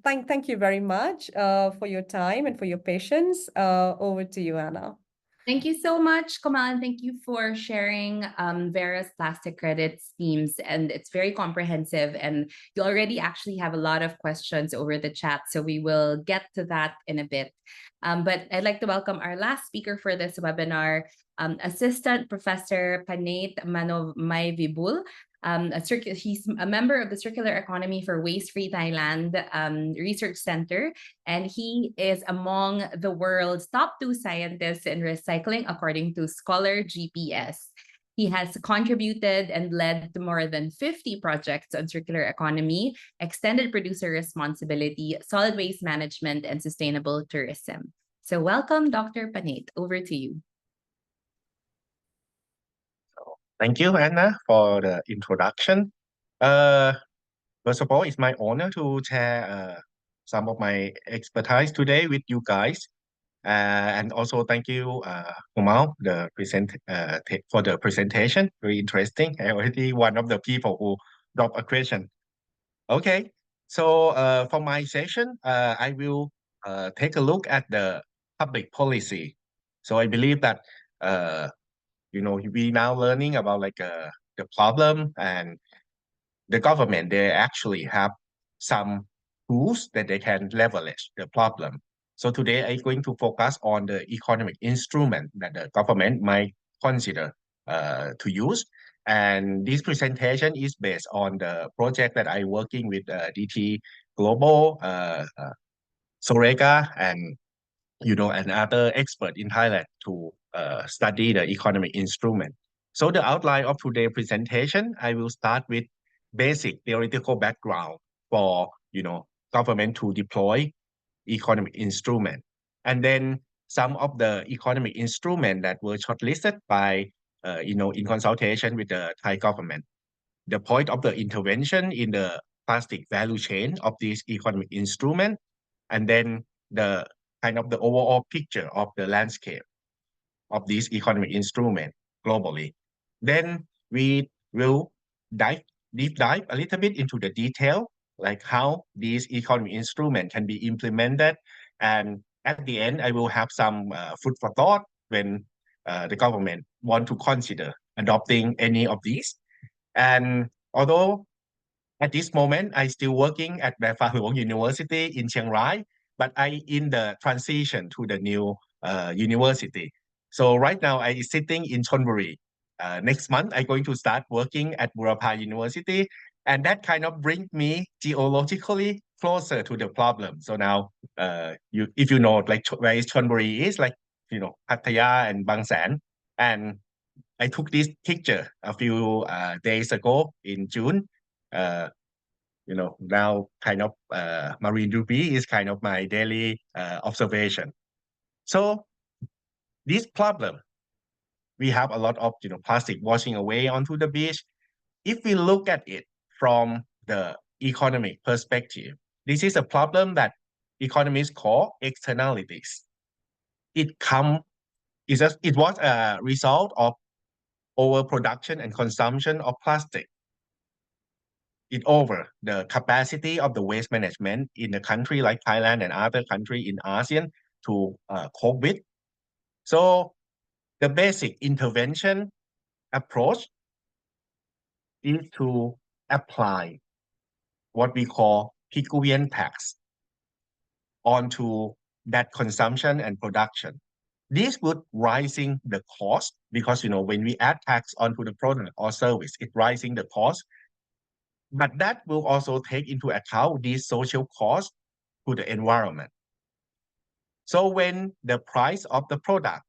C: thank you very much for your time and for your patience. Over to you, Anna.
A: Thank you so much, Kamal, and thank you for sharing Vera's plastic credit schemes. And it's very comprehensive, and you already actually have a lot of questions over the chat, so we will get to that in a bit. But I'd like to welcome our last speaker for this webinar, Assistant Professor Panait Manomaivibul. He's a member of the Circular Economy for Waste-Free Thailand Research Center, and he is among the world's top 2 scientists in recycling, according to Scholar GPS. He has contributed and led to more than 50 projects on circular economy, extended producer responsibility, solid waste management, and sustainable tourism. So welcome, Dr. Panait. Over to you.
D: Thank you, Anna, for the introduction. First of all, it's my honor to share some of my expertise today with you guys. And also thank you, Kumal, for the presentation. Very interesting. I already one of the people who dropped a question. Okay, so for my session, I will take a look at the public policy. So I believe that we now learning about like the problem, and the government they actually have some tools that they can leverage the problem. So today I'm going to focus on the economic instrument that the government might consider to use. And this presentation is based on the project that I'm working with DT Global, Sorega, and other expert in Thailand to study the economic instrument. So the outline of today's presentation, I will start with basic theoretical background for government to deploy economic instrument, and then some of the economic instrument that were shortlisted by in consultation with the Thai government. The point of the intervention in the plastic value chain of this economic instrument, and then the kind of the overall picture of the landscape of this economic instrument globally. Then we will deep dive a little bit into the detail, like how these economic instrument can be implemented. And at the end, I will have some food for thought when the government want to consider adopting any of these. And although at this moment, I still working at the Phang Luang University in Chiang Rai, but I in the transition to the new university. So right now I is sitting in Chonburi. Next month I'm going to start working at Burapha University, and that kind of bring me geologically closer to the problem. So now, if you know like where is Chonburi is, like Pattaya and Bang San, and I took this picture a few days ago in June. Uh, now kind of marine debris is kind of my daily observation. So this problem, we have a lot of plastic washing away onto the beach. If we look at it from the economic perspective, this is a problem that economists call externalities. It was a result of overproduction and consumption of plastic over the capacity of the waste management in a country like Thailand and other country in ASEAN to cope with. So the basic intervention approach is to apply what we call Pigouvian tax onto that consumption and production. This would rising the cost because when we add tax onto the product or service, it rising the cost. But that will also take into account these social costs to the environment. So when the price of the product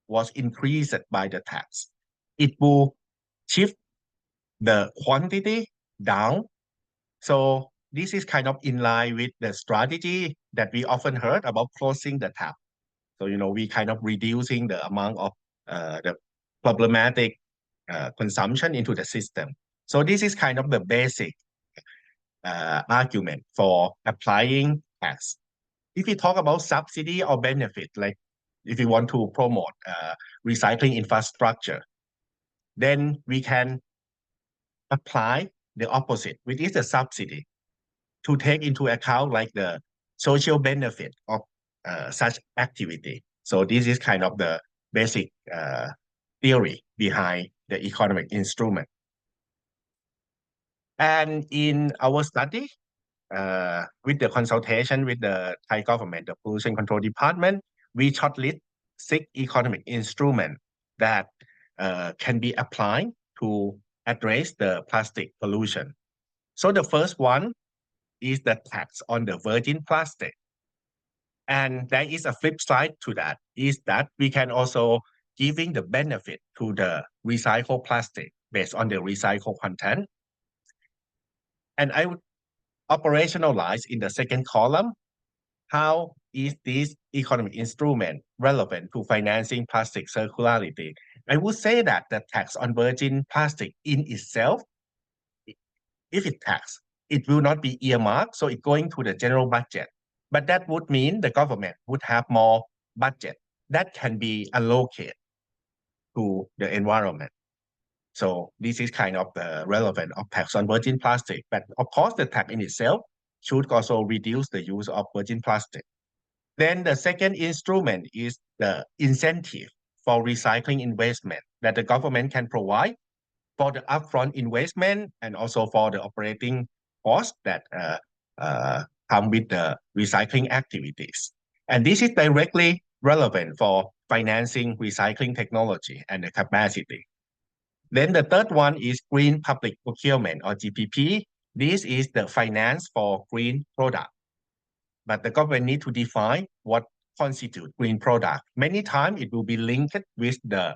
D: was increased by the tax, it will shift the quantity down. So this is kind of in line with the strategy that we often heard about closing the tap. So we kind of reducing the amount of the problematic consumption into the system. So this is kind of the basic argument for applying tax. If you talk about subsidy or benefit, like if you want to promote recycling infrastructure, then we can apply the opposite, which is the subsidy, to take into account like the social benefit of such activity. So this is kind of the basic theory behind the economic instrument. And in our study, with the consultation with the Thai government, the Pollution Control Department, we shortlist 6 economic instruments that can be applied to address the plastic pollution. So the first one is the tax on the virgin plastic. And there is a flip side to that, is that we can also giving the benefit to the recycled plastic based on the recycled content. And I would operationalize in the second column, how is this economic instrument relevant to financing plastic circularity? I would say that the tax on virgin plastic in itself if it tax, it will not be earmarked, so it's going to the general budget. But that would mean the government would have more budget that can be allocated to the environment. So this is kind of the relevant of tax on virgin plastic. But of course, the tax in itself should also reduce the use of virgin plastic. Then the second instrument is the incentive for recycling investment that the government can provide for the upfront investment and also for the operating costs that come with the recycling activities. And this is directly relevant for financing recycling technology and the capacity. Then the third one is green public procurement or GPP. This is the finance for green product. But the government need to define what constitute green product. Many times it will be linked with the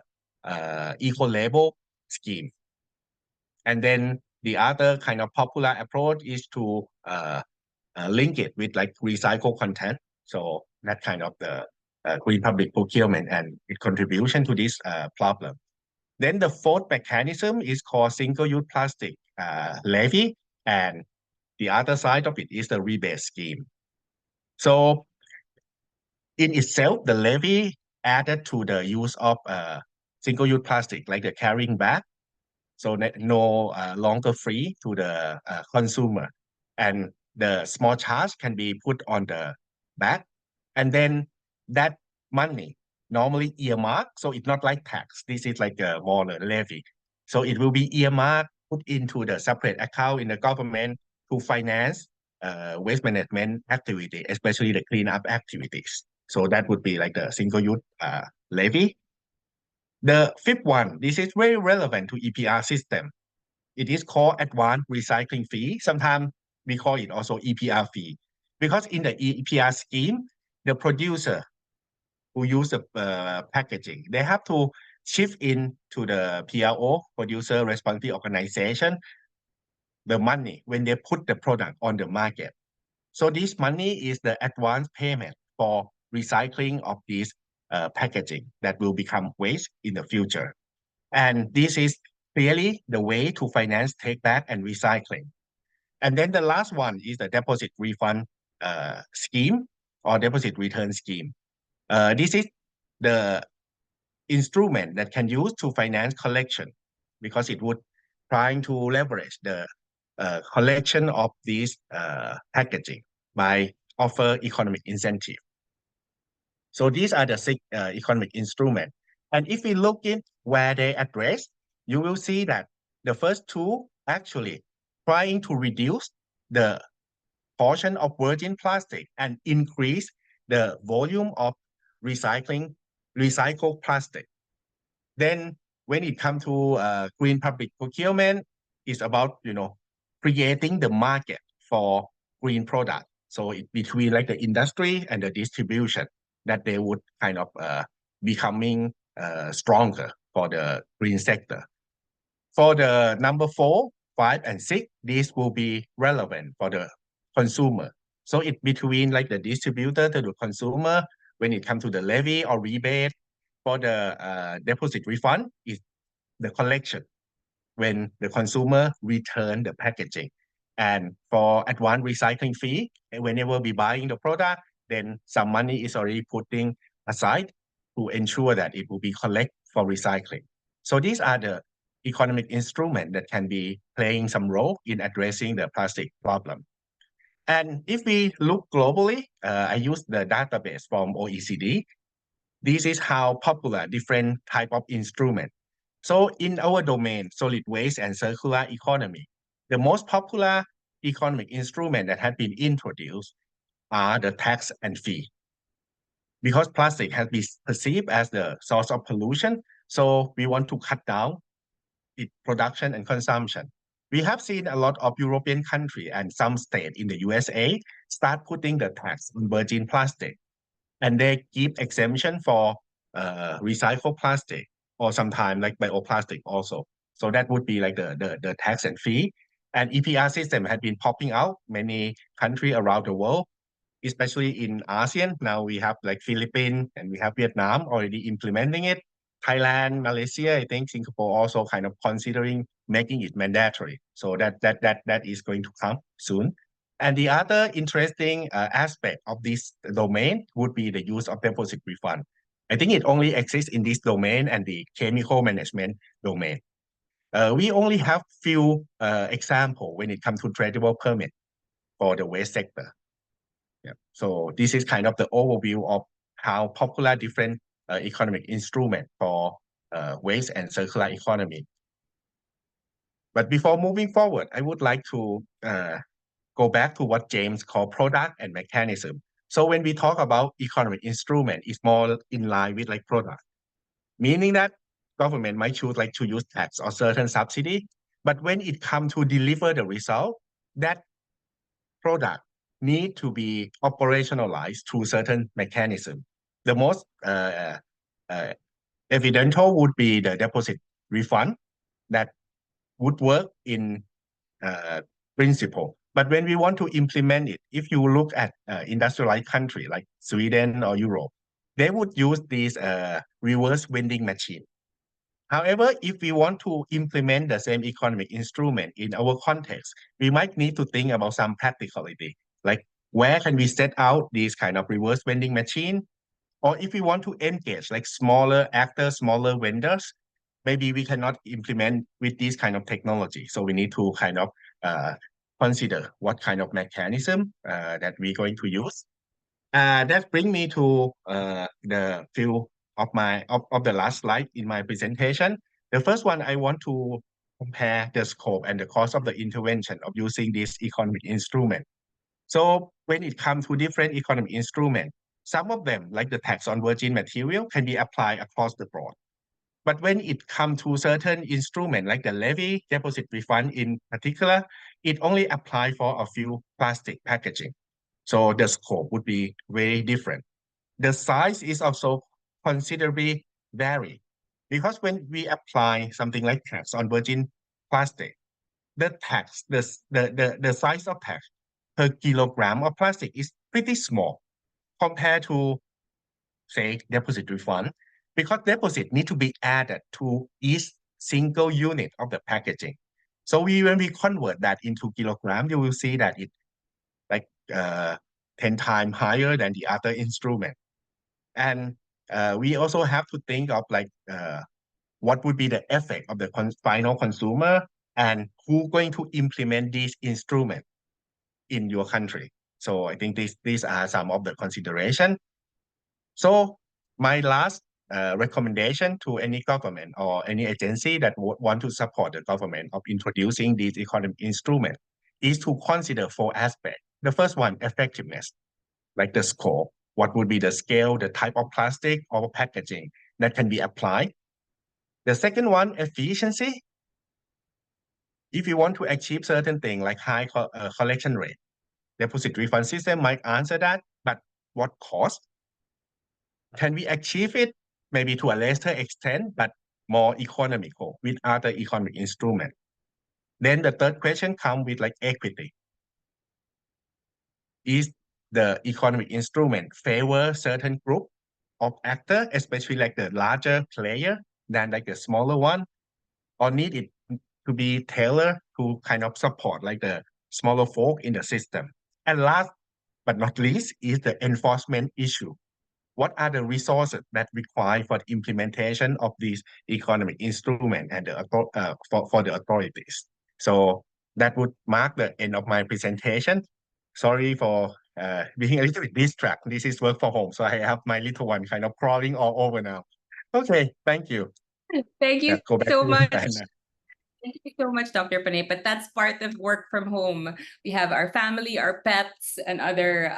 D: eco-label scheme. And then the other kind of popular approach is to link it with like recycled content. So that kind of the green public procurement and its contribution to this problem. Then the fourth mechanism is called single-use plastic levy, and the other side of it is the rebate scheme. So in itself, the levy added to the use of single-use plastic, like the carrying bag, so no longer free to the consumer, and the small charge can be put on the bag, and then that money normally earmarked, so it's not like tax. This is like a more levy, so it will be earmarked, put into the separate account in the government to finance waste management activity, especially the cleanup activities. So that would be like the single-use levy. The fifth one, this is very relevant to EPR system. It is called advanced recycling fee. Sometimes we call it also EPR fee, because in the EPR scheme, the producer who use the packaging, they have to shift in to the PRO, producer responsibility organization, the money when they put the product on the market. So this money is the advance payment for recycling of this packaging that will become waste in the future. And this is clearly the way to finance take back and recycling. And then the last one is the deposit refund scheme or deposit return scheme. This is the instrument that can use to finance collection, because it would trying to leverage the collection of these packaging by offer economic incentive. So these are the six economic instruments. And if we look in where they address, you will see that the first two actually trying to reduce the portion of virgin plastic and increase the volume of recycled plastic. Then when it comes to green public procurement, it's about creating the market for green product. So it between like the industry and the distribution, that they would kind of becoming stronger for the green sector. For the number 4, 5, and 6, this will be relevant for the consumer. So it between like the distributor to the consumer when it comes to the levy or rebate. For the deposit refund is the collection when the consumer return the packaging. And for advanced recycling fee, whenever we buying the product, then some money is already putting aside to ensure that it will be collected for recycling. So these are the economic instruments that can be playing some role in addressing the plastic problem. And if we look globally, I use the database from OECD. This is how popular different type of instrument. So in our domain, solid waste and circular economy, the most popular economic instrument that has been introduced are the tax and fee. Because plastic has been perceived as the source of pollution, so we want to cut down its production and consumption. We have seen a lot of European countries and some states in the USA start putting the tax on virgin plastic, and they give exemption for recycled plastic or sometimes like bioplastic also. So that would be like the tax and fee. And EPR system has been popping out many countries around the world, especially in ASEAN. Now we have like Philippines and we have Vietnam already implementing it. Thailand, Malaysia, I think Singapore also kind of considering making it mandatory. So that is going to come soon. And the other interesting aspect of this domain would be the use of deposit refund. I think it only exists in this domain and the chemical management domain. We only have few examples when it comes to tradable permit for the waste sector. Yeah. So this is kind of the overview of how popular different economic instrument for waste and circular economy. But before moving forward, I would like to go back to what James called product and mechanism. So when we talk about economic instrument, it's more in line with like product, meaning that government might choose like to use tax or certain subsidy, but when it comes to deliver the result, that product need to be operationalized through certain mechanism. The most evidential would be the deposit refund that would work in principle. But when we want to implement it, if you look at industrialized country like Sweden or Europe, they would use these reverse vending machine. However, if we want to implement the same economic instrument in our context, we might need to think about some practicality, like where can we set out these kind of reverse vending machine? Or if we want to engage like smaller actors, smaller vendors, maybe we cannot implement with this kind of technology. So we need to kind of consider what kind of mechanism that we're going to use. That brings me to the few of the last slide in my presentation. The first one, I want to compare the scope and the cost of the intervention of using this economic instrument. So when it comes to different economic instruments, some of them, like the tax on virgin material, can be applied across the board. But when it comes to certain instruments, like the levy, deposit refund in particular, it only applies for a few plastic packaging. So the scope would be very different. The size is also considerably vary because when we apply something like tax on virgin plastic, the size of tax per kilogram of plastic is pretty small compared to, say, deposit refund, because deposit need to be added to each single unit of the packaging. So when we convert that into kilogram, you will see that it like 10 times higher than the other instrument. And we also have to think of like what would be the effect of the final consumer and who going to implement this instrument in your country. So I think these are some of the consideration. So my last recommendation to any government or any agency that want to support the government of introducing these economic instruments is to consider 4 aspects. The first one, effectiveness, like the scope, what would be the scale, the type of plastic or packaging that can be applied. The second one, efficiency. If you want to achieve certain thing like high collection rate, deposit refund system might answer that, but what cost? Can we achieve it maybe to a lesser extent, but more economical with other economic instruments? Then the third question comes with like equity. Is the economic instrument favor certain group of actors, especially like the larger player than like the smaller one, or need it to be tailored to kind of support like the smaller folk in the system? And last but not least is the enforcement issue. What are the resources that required for the implementation of these economic instruments and for the authorities? So that would mark the end of my presentation. Sorry for being a little bit distracted. This is work from home, so I have my little one kind of crawling all over now. Okay, thank you.
A: Thank you
D: Go back
A: so
D: to you,
A: much.
D: Diana.
A: Thank you so much, Dr. Panay. But that's part of work from home. We have our family, our pets, and other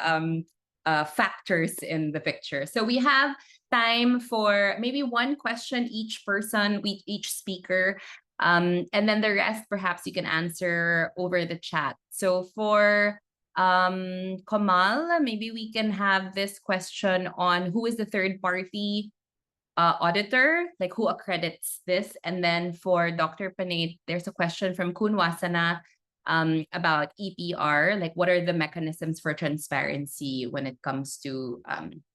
A: factors in the picture. So we have time for maybe one question each person, each speaker. And then the rest, perhaps you can answer over the chat. So for Kamal, maybe we can have this question on who is the third party auditor, like who accredits this. And then for Dr. Panay, there's a question from Kun Wasana about EPR, like what are the mechanisms for transparency when it comes to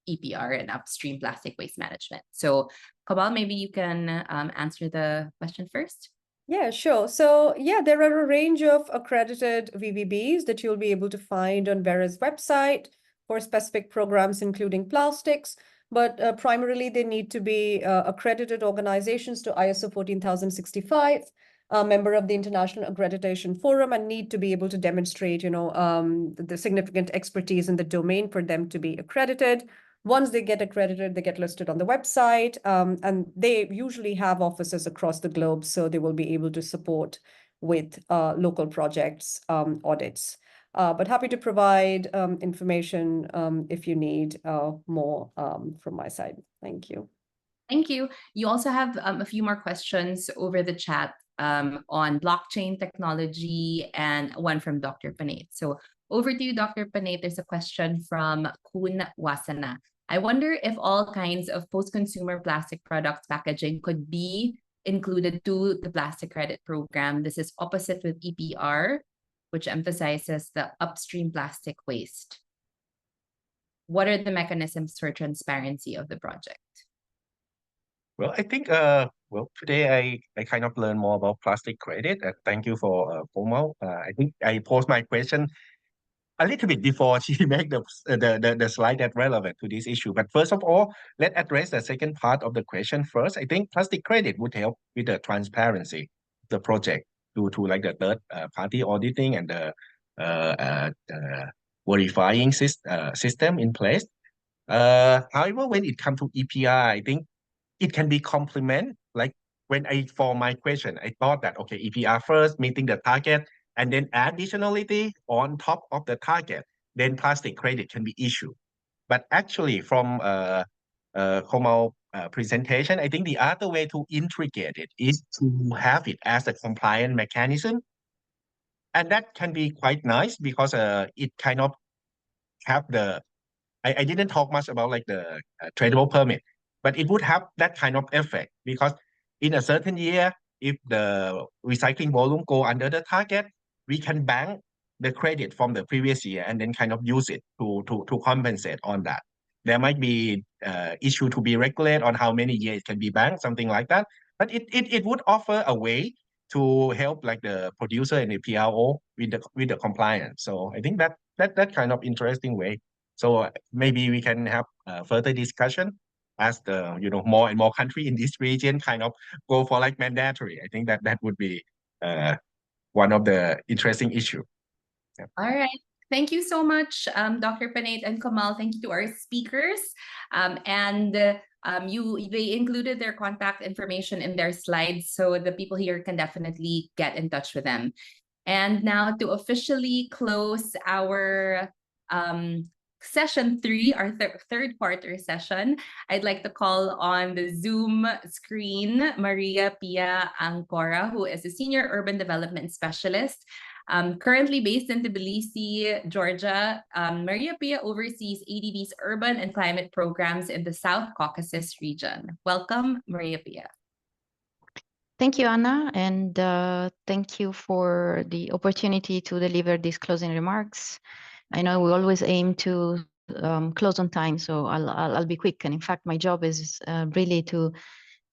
A: EPR and upstream plastic waste management. So Kamal, maybe you can answer the question first.
C: Yeah, sure. So yeah, there are a range of accredited VVBs that you'll be able to find on Vera's website for specific programs, including plastics. But primarily, they need to be accredited organizations to ISO 14065, a member of the International Accreditation Forum, and need to be able to demonstrate, the significant expertise in the domain for them to be accredited. Once they get accredited, they get listed on the website, and they usually have offices across the globe, so they will be able to support with local projects, audits. But happy to provide information if you need more from my side. Thank you.
A: Thank you. You also have a few more questions over the chat on blockchain technology and one from Dr. Panate. So over to you, Dr. Panate. There's a question from Kun Wasana. I wonder if all kinds of post-consumer plastic products packaging could be included to the plastic credit program. This is opposite with EPR, which emphasizes the upstream plastic waste. What are the mechanisms for transparency of the project?
D: Well, I think today I kind of learned more about plastic credit. Thank you for Komal. I think I posed my question a little bit before she make the slide that relevant to this issue. But first of all, let's address the second part of the question first. I think plastic credit would help with the transparency of the project due to like the third party auditing and the verifying system in place. However, when it comes to EPR, I think it can be complement. Like when for my question, I thought that okay, EPR first, meeting the target, and then additionality on top of the target, then plastic credit can be issued. But actually, from Komal presentation, I think the other way to integrate it is to have it as a compliant mechanism, and that can be quite nice because it kind of have the I didn't talk much about like the tradable permit, but it would have that kind of effect because in a certain year, if the recycling volume go under the target, we can bank the credit from the previous year and then kind of use it to compensate on that. There might be issue to be regulated on how many years it can be banked, something like that. But it would offer a way to help like the producer and the PRO with the compliance. So I think that kind of interesting way. So maybe we can have further discussion as the more and more country in this region kind of go for like mandatory. I think that would be one of the interesting issue. Yeah.
A: All right. Thank you so much, Dr. Panate and Kamal. Thank you to our speakers. They included their contact information in their slides, so the people here can definitely get in touch with them. And now to officially close our session 3, our third quarter session, I'd like to call on the Zoom screen Maria Pia Ancora, who is a senior urban development specialist. Currently based in Tbilisi, Georgia, Maria Pia oversees ADB's urban and climate programs in the South Caucasus region. Welcome, Maria Pia.
E: Thank you, Anna, and thank you for the opportunity to deliver these closing remarks. I know we always aim to close on time, so I'll be quick. And in fact, my job is really to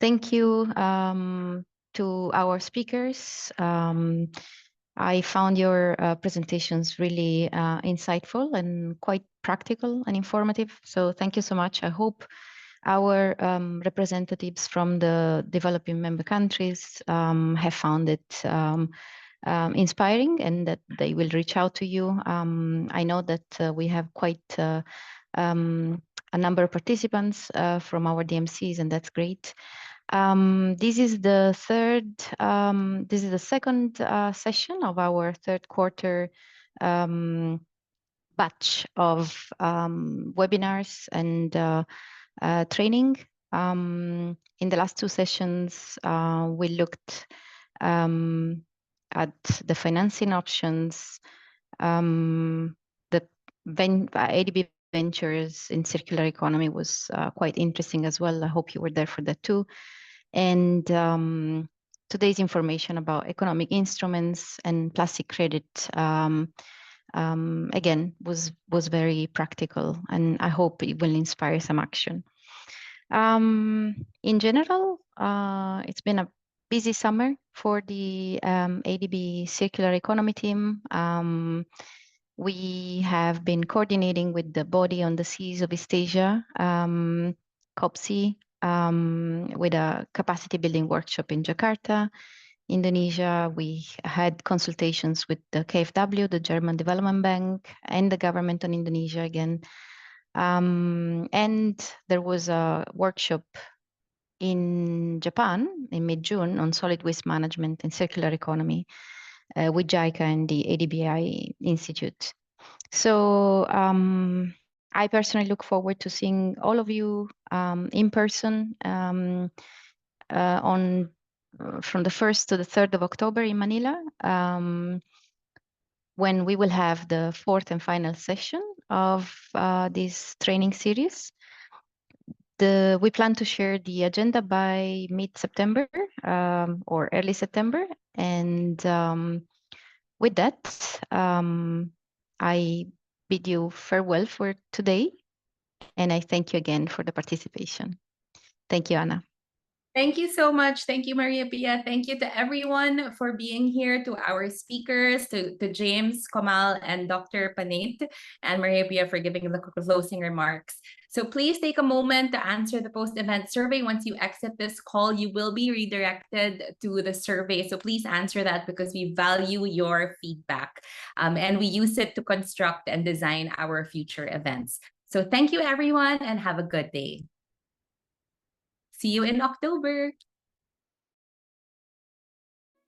E: thank you to our speakers. I found your presentations really insightful and quite practical and informative. So thank you so much. I hope our representatives from the developing member countries have found it inspiring and that they will reach out to you. I know that we have quite a number of participants from our DMCs, and that's great. This is the second session of our third quarter batch of webinars and training. In the last 2 sessions, we looked at the financing options, the ADB ventures in circular economy was quite interesting as well. I hope you were there for that too. And today's information about economic instruments and plastic credit again was very practical, and I hope it will inspire some action. In general, it's been a busy summer for the ADB Circular Economy team. We have been coordinating with the Body on the Seas of East Asia, COPSI, with a capacity building workshop in Jakarta, Indonesia. We had consultations with the KfW, the German Development Bank, and the government on Indonesia again. And there was a workshop in Japan in mid-June on solid waste management and circular economy with JICA and the ADBI Institute. So I personally look forward to seeing all of you in person from the 1st to the 3rd of October in Manila, when we will have the 4th and final session of this training series. We plan to share the agenda by mid-September or early September. And with that, I bid you farewell for today. And I thank you again for the participation. Thank you, Anna.
A: Thank you so much. Thank you, Maria Pia. Thank you to everyone for being here, to our speakers, to James, Kamal, and Dr. Panate, and Maria Pia for giving the closing remarks. So please take a moment to answer the post-event survey. Once you exit this call, you will be redirected to the survey. So please answer that because we value your feedback. And we use it to construct and design our future events. So thank you, everyone, and have a good day. See you in October.